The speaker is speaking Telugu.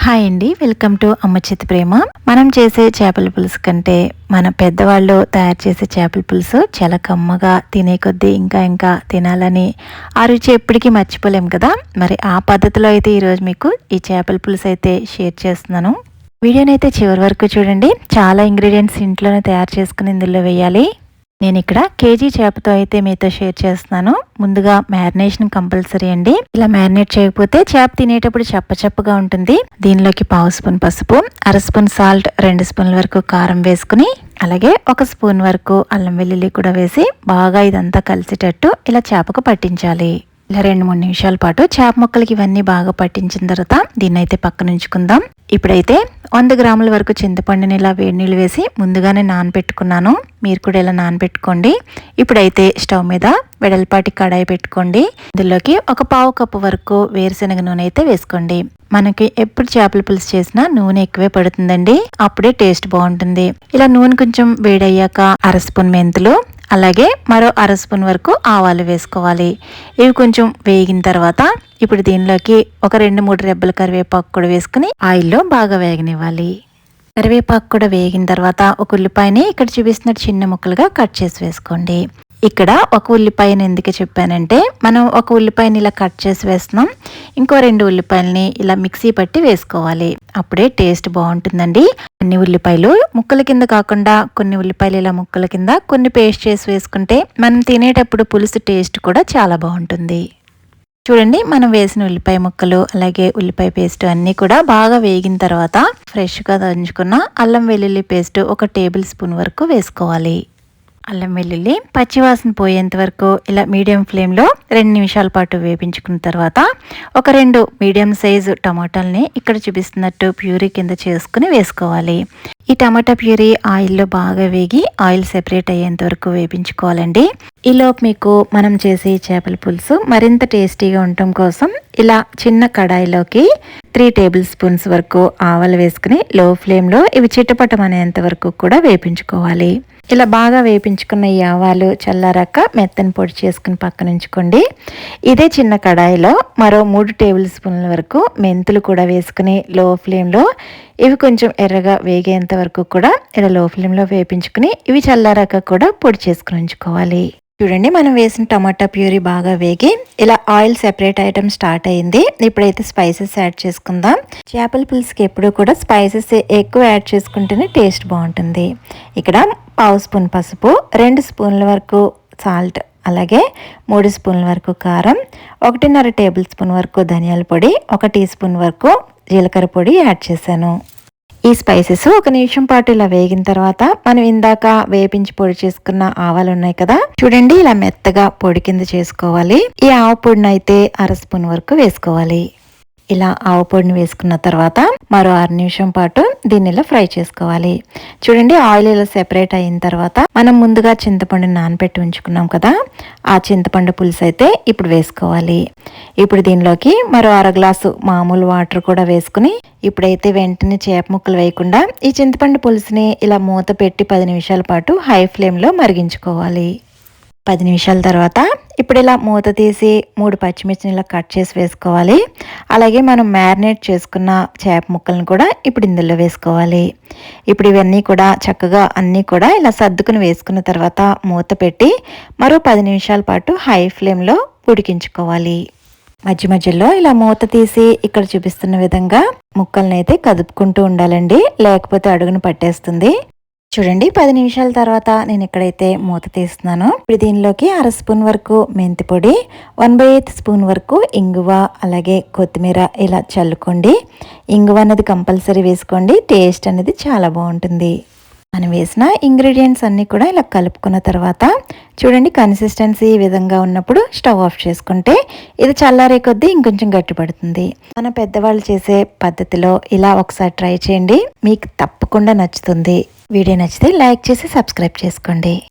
హాయ్ అండి, వెల్కమ్ టు అమ్మ చేతి ప్రేమ. మనం చేసే చేపల పులుసు కంటే మన పెద్దవాళ్ళు తయారు చేసే చేపల పులుసు చాలా కమ్మగా, తినే కొద్దీ ఇంకా ఇంకా తినాలని ఆ రుచి ఎప్పటికీ మర్చిపోలేం కదా. మరి ఆ పద్ధతిలో అయితే ఈరోజు మీకు ఈ చేపల పులుసు అయితే షేర్ చేస్తున్నాను. వీడియోని అయితే చివరి వరకు చూడండి. చాలా ఇంగ్రీడియంట్స్ ఇంట్లోనే తయారు చేసుకుని ఇందులో వేయాలి. నేను ఇక్కడ కేజీ చేపతో అయితే మీతో షేర్ చేస్తున్నాను. ముందుగా మ్యారినేషన్ కంపల్సరీ అండి. ఇలా మ్యారినేట్ చేయకపోతే చేప తినేటప్పుడు చప్పచప్పగా ఉంటుంది. దీనిలోకి పావు స్పూన్ పసుపు, అర స్పూన్ సాల్ట్, 2 స్పూన్ల వరకు కారం వేసుకుని, అలాగే 1 స్పూన్ వరకు అల్లం వెల్లుల్లి కూడా వేసి బాగా ఇదంతా కలిసేటట్టు ఇలా చేపకు పట్టించాలి. ఇలా 2-3 నిమిషాల పాటు చేప ముక్కలకి ఇవన్నీ బాగా పట్టించిన తర్వాత దీన్ని అయితే పక్కన ఉంచుకుందాం. ఇప్పుడైతే 100 గ్రాముల వరకు చింతపండుని ఇలా వేడి నీళ్ళు వేసి ముందుగానే నానబెట్టుకున్నాను. మీరు కూడా ఇలా నానబెట్టుకోండి. ఇప్పుడైతే స్టవ్ మీద వెడల్పాటి కడాయి పెట్టుకోండి. ఇందులోకి 1 పావు కప్పు వరకు వేరుశనగ నూనె అయితే వేసుకోండి. మనకి ఎప్పుడు చేపల పులుసు చేసినా నూనె ఎక్కువే పడుతుందండి, అప్పుడే టేస్ట్ బాగుంటుంది. ఇలా నూనె కొంచెం వేడయ్యాక 1 స్పూన్ మెంతులు, అలాగే మరో 1 స్పూన్ వరకు ఆవాలు వేసుకోవాలి. ఇవి కొంచెం వేగిన తర్వాత ఇప్పుడు దీనిలోకి ఒక 2-3 రెబ్బల కరివేపాకు కూడా వేసుకుని ఆయిల్లో బాగా వేగనివ్వాలి. కరివేపాకు కూడా వేగిన తర్వాత ఒక ఉల్లిపాయని ఇక్కడ చూపిస్తున్నట్టు చిన్న ముక్కలుగా కట్ చేసి వేసుకోండి. ఇక్కడ ఒక ఉల్లిపాయని ఎందుకు చెప్పానంటే, మనం ఒక ఉల్లిపాయని ఇలా కట్ చేసి వేస్తున్నాం, ఇంకో 2 ఉల్లిపాయలని ఇలా మిక్సీ పట్టి వేసుకోవాలి. అప్పుడే టేస్ట్ బాగుంటుందండి. అన్ని ఉల్లిపాయలు ముక్కల కింద కాకుండా కొన్ని ఉల్లిపాయలు ఇలా ముక్కల కింద కొన్ని పేస్ట్ చేసి వేసుకుంటే మనం తినేటప్పుడు పులుసు టేస్ట్ కూడా చాలా బాగుంటుంది. చూడండి, మనం వేసిన ఉల్లిపాయ ముక్కలు అలాగే ఉల్లిపాయ పేస్ట్ అన్నీ కూడా బాగా వేగిన తర్వాత ఫ్రెష్గా దంచుకున్న అల్లం వెల్లుల్లి పేస్ట్ 1 టేబుల్ స్పూన్ వరకు వేసుకోవాలి. అల్లం వెల్లుల్లి పచ్చివాసన పోయేంత వరకు ఇలా మీడియం ఫ్లేమ్లో 2 నిమిషాల పాటు వేపించుకున్న తర్వాత ఒక 2 మీడియం సైజు టమాటాలని ఇక్కడ చూపిస్తున్నట్టు ప్యూరీ కింద చేసుకుని వేసుకోవాలి. ఈ టమాటా ప్యూరీ ఆయిల్లో బాగా వేగి ఆయిల్ సెపరేట్ అయ్యేంత వరకు వేపించుకోవాలండి. ఈలోపు మీకు మనం చేసే చేపల పులుసు మరింత టేస్టీగా ఉండటం కోసం ఇలా చిన్న కడాయిలోకి 3 టేబుల్ స్పూన్స్ వరకు ఆవాలు వేసుకుని లో ఫ్లేమ్లో ఇవి చిటపటమనేంత వరకు కూడా వేపించుకోవాలి. ఇలా బాగా వేపించుకున్న ఈ ఆవాలు చల్లారాక మెత్తని పొడి చేసుకుని పక్కన ఉంచుకోండి. ఇదే చిన్న కడాయిలో మరో 3 టేబుల్ స్పూన్ల వరకు మెంతులు కూడా వేసుకుని లో ఫ్లేమ్లో ఇవి కొంచెం ఎర్రగా వేగేంత వరకు కూడా ఇలా లో ఫ్లేమ్లో వేపించుకుని ఇవి చల్లారాక కూడా పొడి చేసుకుని ఉంచుకోవాలి. చూడండి, మనం వేసిన టమాటా ప్యూరీ బాగా వేగి ఇలా ఆయిల్ సెపరేట్ అయ్యడం స్టార్ట్ అయింది. ఇప్పుడైతే స్పైసెస్ యాడ్ చేసుకుందాం. చేపల పులుసుకి ఎప్పుడు కూడా స్పైసెస్ ఎక్కువ యాడ్ చేసుకుంటేనే టేస్ట్ బాగుంటుంది. ఇక్కడ పావు స్పూన్ పసుపు, 2 స్పూన్ల వరకు సాల్ట్, అలాగే 3 స్పూన్ల వరకు కారం, 1.5 టేబుల్ స్పూన్ వరకు ధనియాల పొడి, 1 టీ స్పూన్ వరకు జీలకర్ర పొడి యాడ్ చేశాను. ఈ స్పైసెస్ 1 నిమిషం పాటు ఇలా వేగిన తర్వాత మనం ఇందాక వేపించి పొడి చేసుకున్న ఆవాలు ఉన్నాయి కదా, చూడండి ఇలా మెత్తగా పొడి కింద చేసుకోవాలి. ఈ ఆవ పొడిని అయితే 1 స్పూన్ వరకు వేసుకోవాలి. ఇలా ఆవ పొడిని వేసుకున్న తర్వాత మరో 6 నిమిషం పాటు దీన్ని ఇలా ఫ్రై చేసుకోవాలి. చూడండి, ఆయిల్ ఇలా సెపరేట్ అయిన తర్వాత మనం ముందుగా చింతపండు నానబెట్టి ఉంచుకున్నాం కదా, ఆ చింతపండు పులుసు అయితే ఇప్పుడు వేసుకోవాలి. ఇప్పుడు దీనిలోకి మరో 1/2 గ్లాసు మామూలు వాటర్ కూడా వేసుకుని ఇప్పుడైతే వెంటనే చేప ముక్కలు వేయకుండా ఈ చింతపండు పులుసుని ఇలా మూత పెట్టి 10 నిమిషాల పాటు హై ఫ్లేమ్లో మరిగించుకోవాలి. 10 నిమిషాల తర్వాత ఇప్పుడు ఇలా మూత తీసి 3 పచ్చిమిర్చిని ఇలా కట్ చేసి వేసుకోవాలి. అలాగే మనం మ్యారినేట్ చేసుకున్న చేప ముక్కలను కూడా ఇప్పుడు ఇందులో వేసుకోవాలి. ఇప్పుడు ఇవన్నీ కూడా చక్కగా అన్నీ కూడా ఇలా సర్దుకుని వేసుకున్న తర్వాత మూత పెట్టి మరో 10 నిమిషాల పాటు హై ఫ్లేమ్లో ఉడికించుకోవాలి. మధ్య మధ్యలో ఇలా మూత తీసి ఇక్కడ చూపిస్తున్న విధంగా ముక్కలను అయితే కదుపుకుంటూ ఉండాలండి, లేకపోతే అడుగును పట్టేస్తుంది. చూడండి, 10 నిమిషాల తర్వాత నేను ఇక్కడైతే మూత తీస్తున్నాను. ఇప్పుడు దీనిలోకి 1/2 స్పూన్ వరకు మెంతి పొడి, 1/8 స్పూన్ వరకు ఇంగువ, అలాగే కొత్తిమీర ఇలా చల్లుకోండి. ఇంగువ అనేది కంపల్సరీ వేసుకోండి, టేస్ట్ అనేది చాలా బాగుంటుంది. మనం వేసిన ఇంగ్రీడియంట్స్ అన్నీ కూడా ఇలా కలుపుకున్న తర్వాత చూడండి, కన్సిస్టెన్సీ ఈ విధంగా ఉన్నప్పుడు స్టవ్ ఆఫ్ చేసుకుంటే ఇది చల్లారే కొద్దీ ఇంకొంచెం గట్టిపడుతుంది. మన పెద్దవాళ్ళు చేసే పద్ధతిలో ఇలా ఒకసారి ట్రై చేయండి, మీకు తప్పకుండా నచ్చుతుంది. వీడియో నచ్చితే లైక్ చేసి సబ్స్క్రైబ్ చేసుకోండి.